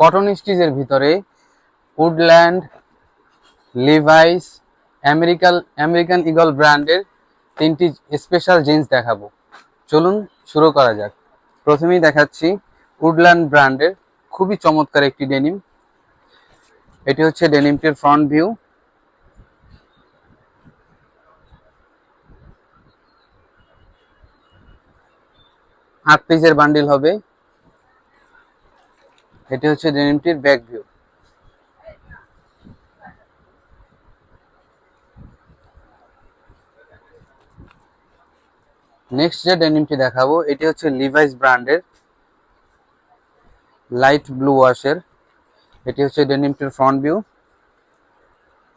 Cotton স্টিচের ভিতরে woodland, Levi's, American eagle ব্র্যান্ডের তিনটি স্পেশাল জিন্স দেখাবো। চলুন শুরু করা যাক। প্রথমেই দেখাচ্ছি উডল্যান্ড ব্র্যান্ডের খুবই চমৎকার একটি ডেনিম। এটি হচ্ছে ডেনিমটির ফ্রন্ট ভিউ। আট পিসের বান্ডিল হবে। এটি হচ্ছে ডেনিমটির ব্যাক ভিউ। নেক্সট যে ডেনিমটি দেখাবো এটি হচ্ছে লিভাইস ব্র্যান্ডের লাইট ব্লু ওয়াশের। এটি হচ্ছে ডেনিমটির ফ্রন্ট ভিউ।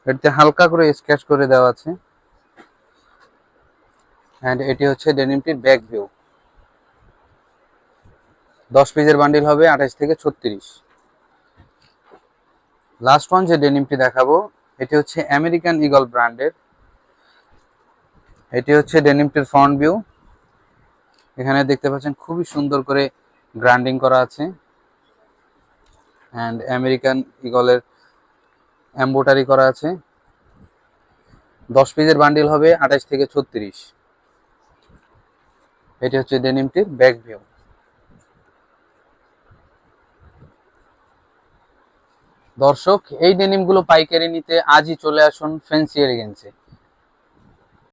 এটিতে হালকা করে স্কেচ করে দেওয়া আছে। এন্ড এটি হচ্ছে ডেনিমটির ব্যাক ভিউ। 10 পিসের বান্ডিল হবে 28 থেকে 36। লাস্ট ওয়ান যে ডেনিমটি দেখাবো এটি হচ্ছে আমেরিকান ইগল ব্র্যান্ডের। এটি হচ্ছে ডেনিমটির ফ্রন্ট ভিউ। এখানে দেখতে পাচ্ছেন খুবই সুন্দর করে গ্রাইন্ডিং করা আছে এন্ড আমেরিকান ইগলের এমব্রয়ডারি করা আছে। 10 পিসের বান্ডিল হবে 28 থেকে 36। এটি হচ্ছে ডেনিমটির ব্যাক ভিউ। দর্শক, এই ডেনিমগুলো পাইকারি নিতে আজই চলে আসুন ফ্যান্সি এলিগেন্সে।